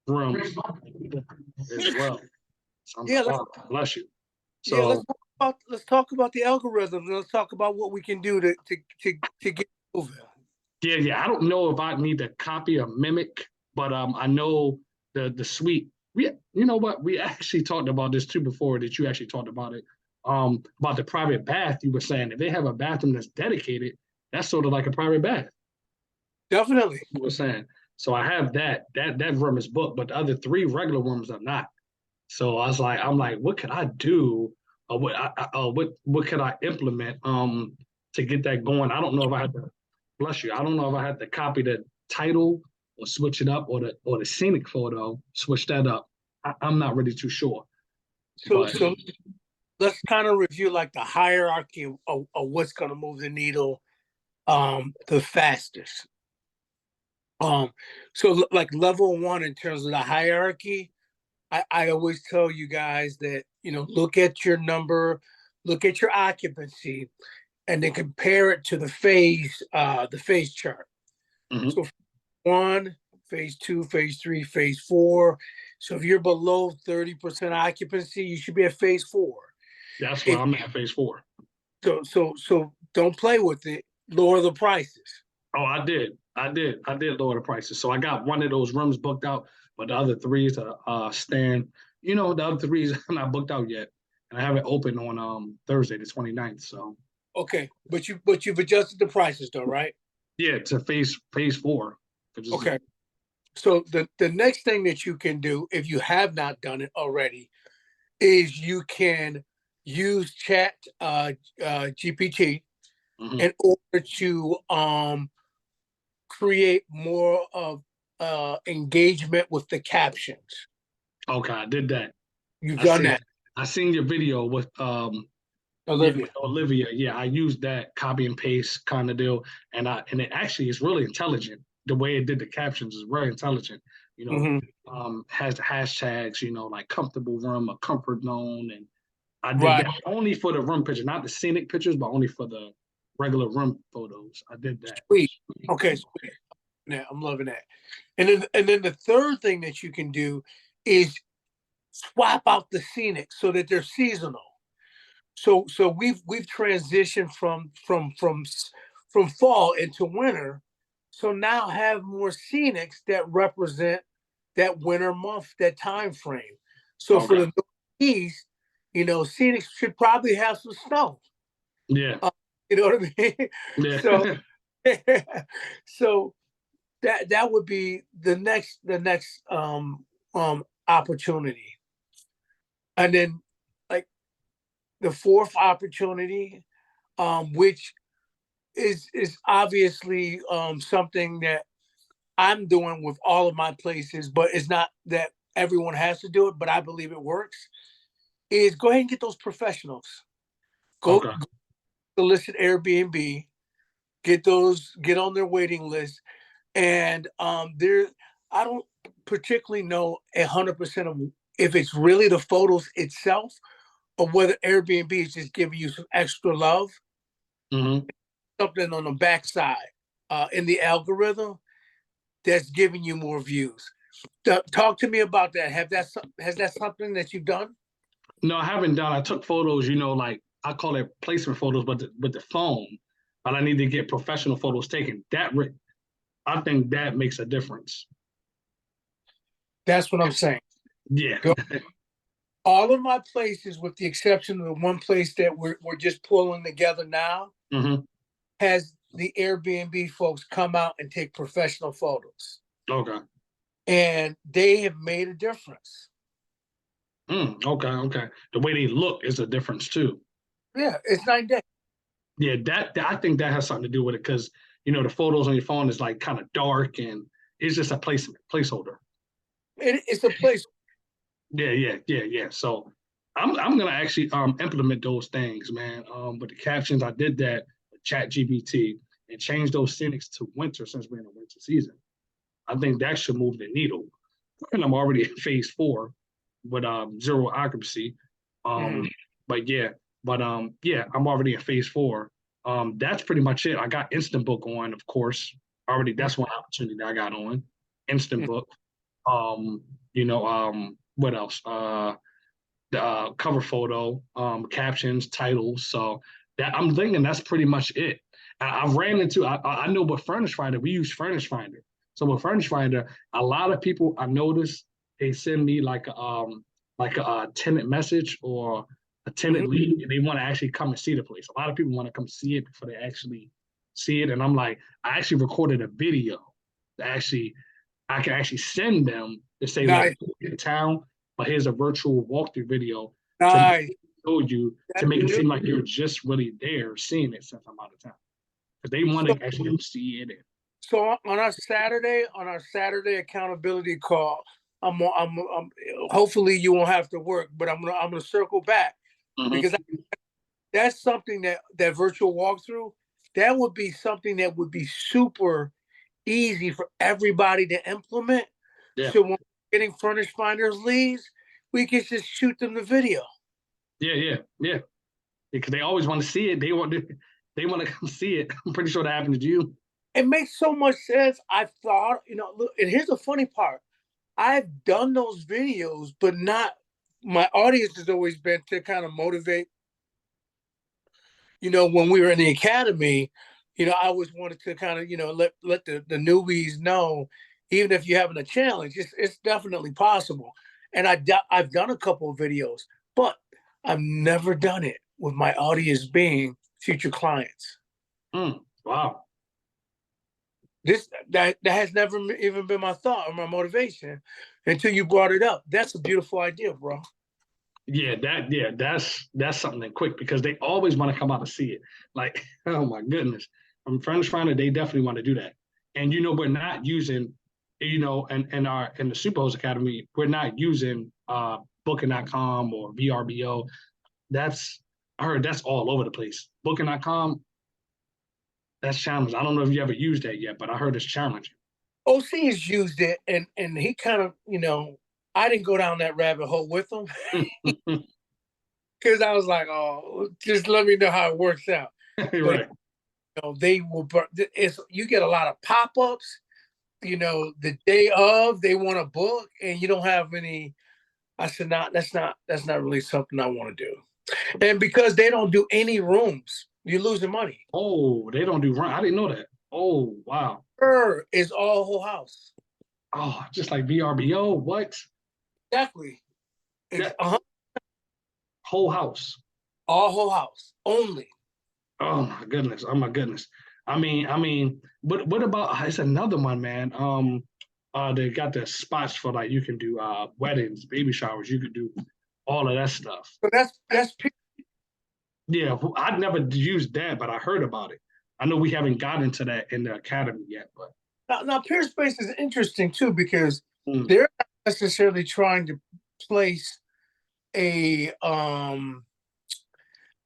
rooms as well. So I'm Yeah, like, wow, bless you. yeah. So Let's talk about the algorithm. Let's talk about what we can do to get moving. yeah. I don't know if I need to copy or mimic, but I know the suite. You know what? We actually talked about this too before that you actually talked about it. About the private bath. You were saying if they have a bathroom that's dedicated, that's sort of like a private bath. Definitely. You were saying. So I have that. That room is booked, but the other three regular rooms are not. So I'm like, what could I do? What could I implement to get that going? I don't know if I had to bless you. I don't know if I had to copy the title or switch it up or the scenic photo, switch that up. I'm not really too sure. So But so let's kind of review like the hierarchy of what's going to move the needle the fastest. So like level one in terms of the hierarchy, I always tell you guys that, look at your number, look at your occupancy, and then compare it to the phase chart. mhm, So one, phase two, phase three, phase four. So if you're below 30% occupancy, you should be at phase four. that's where If I'm at phase four. so don't play with it. Lower the prices. Oh, I did lower the prices. So I got one of those rooms booked out, but the other threes are staying. The other threes are not booked out yet. And I have it open on Thursday, the 29th. So Okay, but you've adjusted the prices though, right? yeah, to phase four. Okay. So the next thing that you can do, if you have not done it already, is you can use Chat GPT Mhm. in order to create more of engagement with the captions. Okay, I did that. You've I done seen that, I seen your video with yeah, with Olivia. Olivia. Yeah, I used that copy and paste kind of deal, and it actually is really intelligent. The way it did the captions is very intelligent. You know, Hmm. has the hashtags. Like comfortable room or comfort zone, and I did Right. that only for the room picture, not the scenic pictures, but only for the regular room photos. I did that. Sweet. Okay, sweet. Yeah, I'm loving that. And then the third thing that you can do is swap out the scenic so that they're seasonal. So we've transitioned from fall into winter. So now have more scenics that represent that winter month, that time frame. So for Okay. the Northeast, scenics should probably have some snow. Yeah. Uh, you know what I mean? So Yeah. so that would be the next opportunity. And then like the fourth opportunity, which is obviously something that I'm doing with all of my places, but it's not that everyone has to do it, but I believe it works. Is go ahead and get those professionals. Go Okay. solicit Airbnb, get on their waiting list, and there. I don't particularly know 100% of if it's really the photos itself or whether Airbnb is just giving you some extra love, Hmm. something on the backside in the algorithm that's giving you more views. Talk to me about that. Has that something that you've done? No, I haven't done. I took photos. Like I call it placement photos, but with the phone. But I need to get professional photos taken. I think that makes a difference. That's what I'm saying. Yeah. All of my places, with the exception of the one place that we're just pulling together now, Hmm. has the Airbnb folks come out and take professional photos, Okay. and they have made a difference. Okay. Okay. The way they look is a difference too. Yeah, it's night and day. Yeah. I think that has something to do with it because the photos on your phone is like kind of dark and it's just a placeholder. It's a place. Yeah. So I'm gonna actually implement those things, man. With the captions, I did that with Chat GPT and changed those scenics to winter since we're in the winter season. I think that should move the needle. And I'm already in phase four with zero occupancy. Um, Mhm. but yeah, I'm already in phase four. That's pretty much it. I got instant book on, of course. Already, that's one opportunity that I got on instant book. Um, what else? The cover photo, captions, titles. So that I'm thinking that's pretty much it. I've ran into I know with Furnish Finder, we use Furnish Finder. So with Furnish Finder, a lot of people I notice they send me like a tenant message or a tenant Mhm. lead, and they want to actually come and see the place. A lot of people want to come see it before they actually see it. And I'm like, I actually recorded a video that actually I can actually send them to say, look, Nice, in town, but here's a virtual walkthrough video to nice. show you to That's make it seem beautiful. like you're just really there seeing it since I'm out of town. Because they want So, to actually see it. on our Saturday accountability call, hopefully you won't have to work, but I'm gonna circle back because Mm-hmm. that's something that virtual walkthrough, that would be something that would be super easy for everybody to implement. Yeah, So when we're getting furnished finders leads, we can just shoot them the video. yeah. Because they always want to see it. They want to come see it. I'm pretty sure that happened to you. It makes so much sense. I thought, look, and here's the funny part. I've done those videos, but not my audience has always been to kind of motivate. When we were in the academy, I always wanted to kind of, let the newbies know, even if you're having a challenge, it's definitely possible. And I've done a couple of videos, but I've never done it with my audience being future clients. Wow. That has never even been my thought or my motivation until you brought it up. That's a beautiful idea, bro. That's something quick because they always want to come out and see it. Like, oh my goodness. I'm trying to find it, they definitely want to do that. And we're not using, in the Superhost Academy, we're not using booking.com or VRBO. That's I heard that's all over the place. Booking.com, that's challenging. I don't know if you ever used that yet, but I heard it's challenging. OC has used it, and he kind of, I didn't go down that rabbit hole with him because I was like, oh, just let me know how it works out. But Right. they will. It's you get a lot of pop ups. The day of they want to book, and you don't have any. I said, not that's not really something I want to do. And because they don't do any rooms, you're losing money. Oh, they don't do run. I didn't know that. Oh, wow. Is all whole house. Oh, just like VRBO. What? Exactly. That Uh-huh. whole house. All whole house only. Oh my goodness. Oh my goodness. What about it's another one, man. They got the spots for like you can do weddings, baby showers, you could do all of that stuff. But that's Yeah, I'd never used that, but I heard about it. I know we haven't gotten to that in the academy yet, but now peer space is interesting too because mm, they're not necessarily trying to place a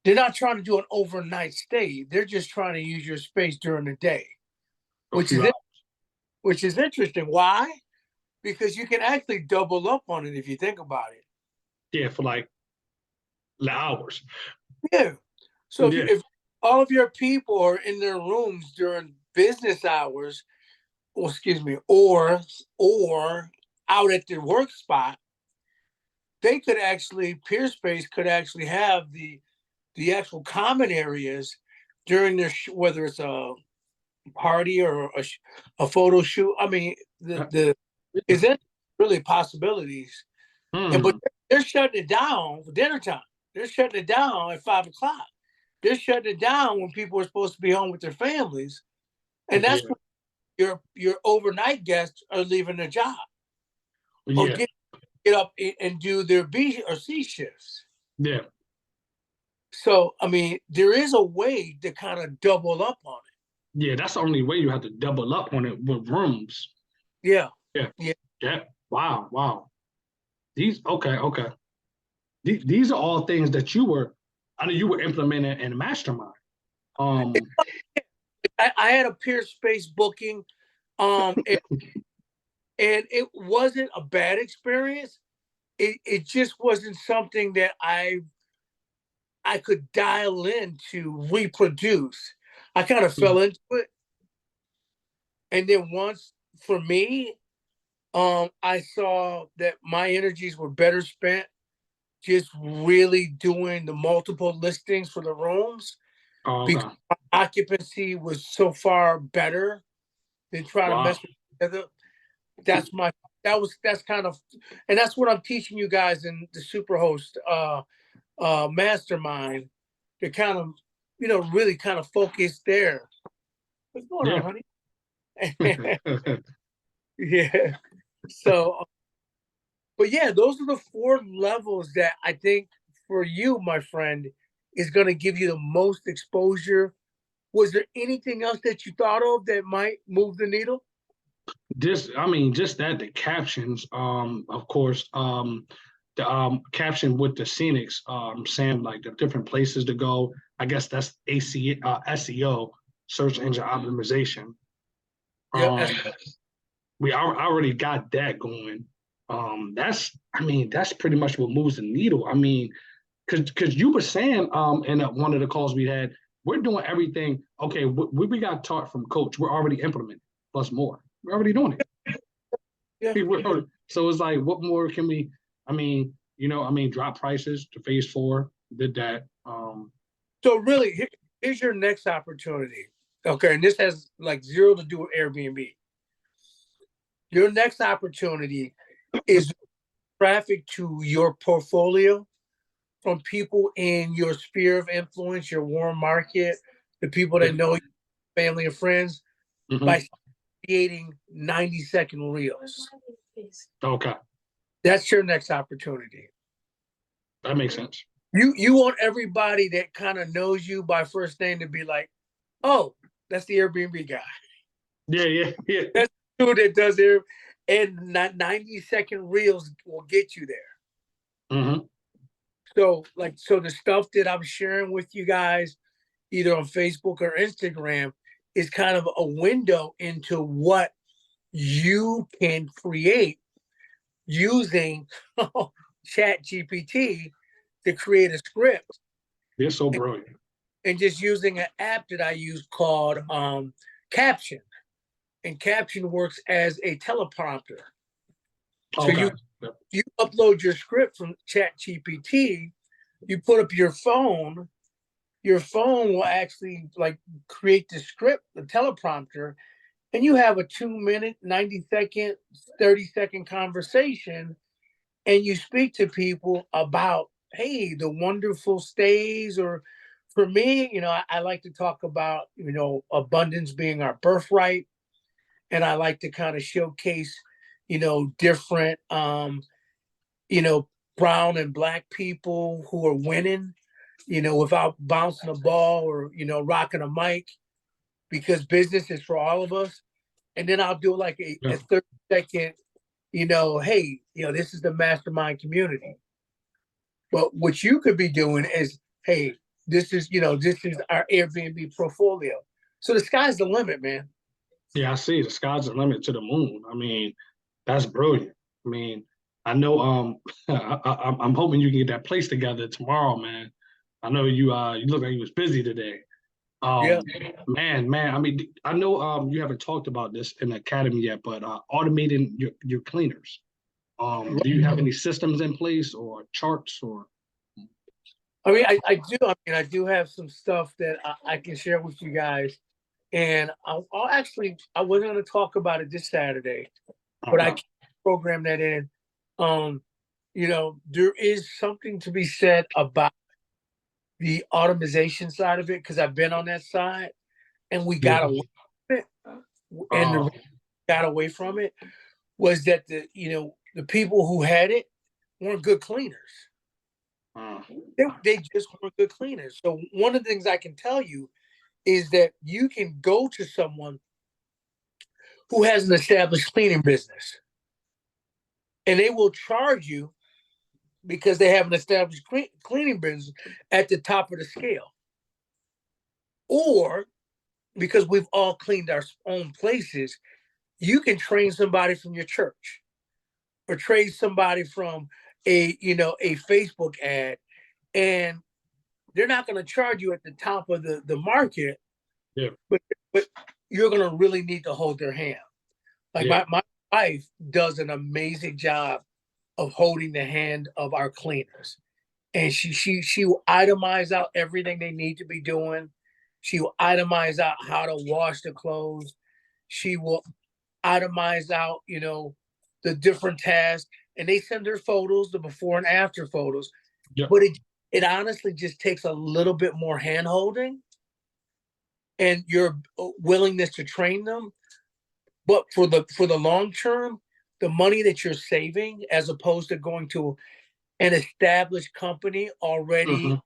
they're not trying to do an overnight stay. They're just trying to use your space during the day, a which few is hours. which is interesting. Why? Because you can actually double up on it if you think about it. Yeah, for like hours. Yeah. So Yeah. if all of your people are in their rooms during business hours, or excuse me, or out at their work spot, they could actually peer space could actually have the actual common areas during their whether it's a party or a photo shoot. I mean, the is that really possibilities? But Hmm. they're shutting it down for dinner time. They're shutting it down at 5 o'clock. They're shutting it down when people are supposed to be home with their families, and that's Yeah. when your overnight guests are leaving their job or Yeah. get up and do their B or C shifts. Yeah. So I mean, there is a way to kind of double up on Yeah. That's the only way you have to double up on it with rooms. it. Yeah, Yeah. yeah. Yeah. Wow. Wow. Okay. These are all things that I know you were implementing in Mastermind. Um, I had a peer space booking, and it wasn't a bad experience. It just wasn't something that I could dial in to reproduce. I kind of fell into it, and then once for me, I saw that my energies were better spent just really doing the multiple listings for the rooms Oh, because okay. occupancy was so far better than trying to Wow. mess with each other. That's kind of, and that's what I'm teaching you guys in the Superhost mastermind to kind of, really kind of focus there. What's going on, Yeah. honey? Yeah. So, but yeah, those are the four levels that I think for you, my friend, is going to give you the most exposure. Was there anything else that you thought of that might move the needle? Just that the captions, of course, the caption with the scenics, saying like the different places to go. I guess that's SEO, search engine optimization. Yep. Um, I already got that going. That's pretty much what moves the needle. I mean, because you were saying in one of the calls we had, we're doing everything. Okay, we got taught from coach. We're already implementing plus more. We're already doing it. Yeah. So it's like, what more can we? Drop prices to phase four. Did that. So really, here's your next opportunity. Okay, and this has like zero to do with Airbnb. Your next opportunity is traffic to your portfolio from people in your sphere of influence, your warm market, the people that know you, family and friends, Mhm. by creating 90-second reels. Okay, That's your next opportunity. that makes sense. You want everybody that kind of knows you by first name to be like, oh, that's the Airbnb guy. Yeah, yeah, yeah. That's the dude that does it. And 90-second reels will get you there. Hmm. So the stuff that I'm sharing with you guys, either on Facebook or Instagram, is kind of a window into what you can create using Chat GPT to create a script, They're so brilliant. and just using an app that I use called Caption. And Caption works as a teleprompter. So Okay. Yep. you upload your script from Chat GPT, you put up your phone will actually like create the script, the teleprompter, and you have a 2 minute, 90-second, 30-second conversation, and you speak to people about, hey, the wonderful stays. Or for me, I like to talk about, abundance being our birthright. And I like to kind of showcase, different, you know, brown and black people who are winning, without bouncing a ball or, rocking a mic, because business is for all of us. And then I'll do like Yeah. a 30-second, hey, this is the mastermind community. But what you could be doing is, hey, this is our Airbnb portfolio. So the sky's the limit, man. Yeah, I see. The sky's the limit to the moon. I mean, that's brilliant. I mean, I know. I'm hoping you can get that place together tomorrow, man. I know you. You look like you was busy today. Yeah. Um, man. I mean, I know. You haven't talked about this in the academy yet, but automating your cleaners. Do you have any systems in place or charts or? I mean, I do. I mean, I do have some stuff that I can share with you guys. And I'll actually, I wasn't going to talk about it this Saturday, but I Okay. can program that in. Um, there is something to be said about the automation side of it, because I've been on that side, and we Yeah. got away from it. And the Uh, reason we got away from it was that the people who had it weren't good cleaners. uh, They just weren't good cleaners. So one of the things I can tell you is that you can go to someone who has an established cleaning business, and they will charge you because they have an established cleaning business at the top of the scale, or because we've all cleaned our own places. You can train somebody from your church, or train somebody from a Facebook ad, and they're not going to charge you at the top of the market, yeah. but you're going to really need to hold their hand. Like Yeah. my wife does an amazing job of holding the hand of our cleaners. And she will itemize out everything they need to be doing. She will itemize out how to wash the clothes. She will itemize out, the different tasks. And they send her photos, the before and after photos. Yep. But it honestly just takes a little bit more hand holding and your willingness to train them. But for the long term, the money that you're saving, as opposed to going to an established company already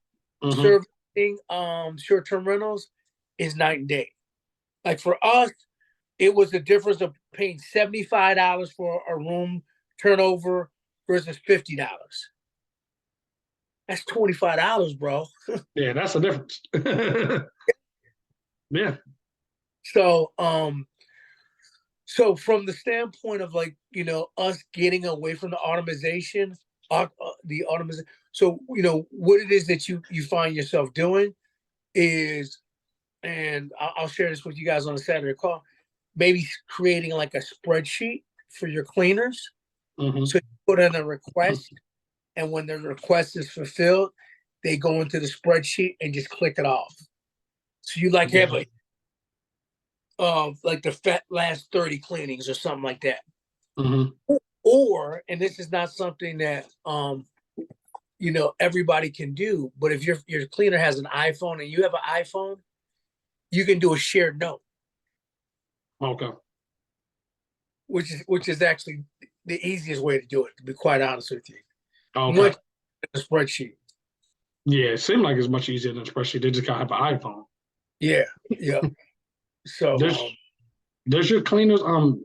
servicing short-term rentals, is night and day. Like for us, it was the difference of paying $75 for a room turnover versus $50. That's $25, bro. Yeah, that's the difference. Yeah. So from the standpoint of us getting away from the automation, so what it is that you find yourself doing is, and I'll share this with you guys on a Saturday call, maybe creating like a spreadsheet for your cleaners. So you put in a request, and when the request is fulfilled, they go into the spreadsheet and just click it off. So you have like the last 30 cleanings or something like that. Or, and this is not something that everybody can do, but if your cleaner has an iPhone and you have an iPhone, you can do a shared note. Okay. Which is actually the easiest way to do it, to be quite honest with you. Okay. A spreadsheet. Yeah, it seemed like it's much easier than a spreadsheet. They just gotta have an iPhone. Yeah. So does your cleaners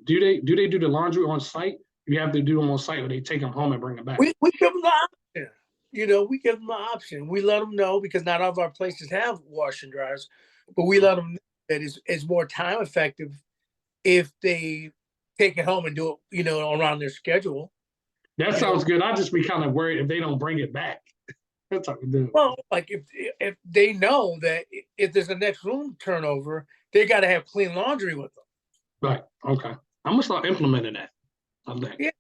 do they do the laundry on site? You have to do them on site, or they take them home and bring them back? We give them the option. We give them the option. We let them know, because not all of our places have wash and dryers, but we let them know that it's more time effective if they take it home and do it, around their schedule. That sounds good. I just be kind of worried if they don't bring it back. That's how we do. Well, like if they know that if there's a next room turnover, they got to have clean laundry with them. Right. Okay. I'm gonna start implementing that, I think. Yeah.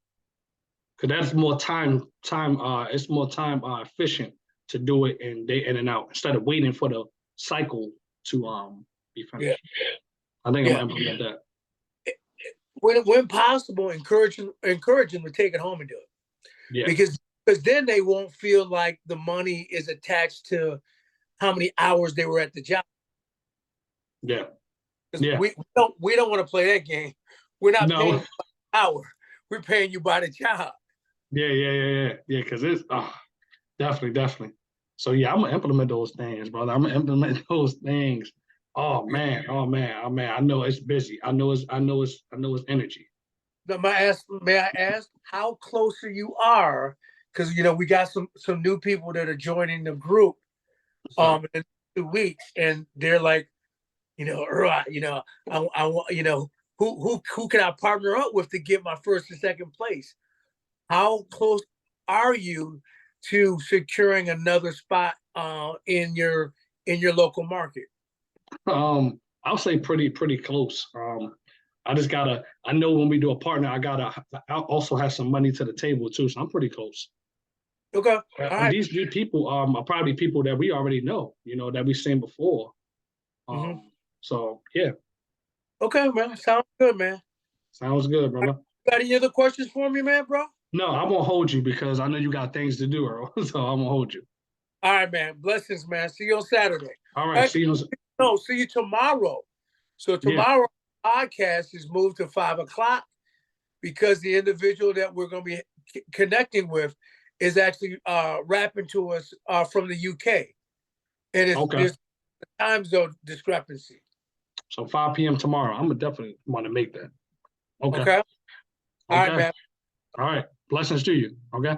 Because that's more time. It's more time efficient to do it in and out, instead of waiting for the cycle to be finished. Yeah. I think I'm gonna implement that. When possible, encourage them to take it home and do it. Yeah. Because then they won't feel like the money is attached to how many hours they were at the job. Yeah. Yeah. We don't want to play that game. We're not paying you by the hour. We're paying you by the job. Yeah. Because it's definitely. So yeah, I'm gonna implement those things, brother. I'm gonna implement those things. Oh man. I know it's busy. I know it's energy. Now, may I ask how closer you are? Because we got some new people that are joining the group in 2 weeks, and they're like, I want, who can I partner up with to get my first and second place? How close are you to securing another spot in your local market? I'll say pretty close. I know when we do a partner, I also have some money to the table too, so I'm pretty close. Okay. All right. These new people are probably people that we already know, that we've seen before. So yeah. Okay, man. Sounds good, man. Sounds good, brother. Got any other questions for me, man, bro? No, I won't hold you because I know you got things to do, Earl. So I won't hold you. All right, man. Blessings, man. See you on Saturday. All right. See you tomorrow. So tomorrow, podcast is moved to 5:00 because the individual that we're going to be connecting is actually rapping to us from the UK. And there's a time zone discrepancy. So 5 p.m. tomorrow. I'm going to definitely want to make that. Okay. All right, man. All right. Blessings to you. Okay.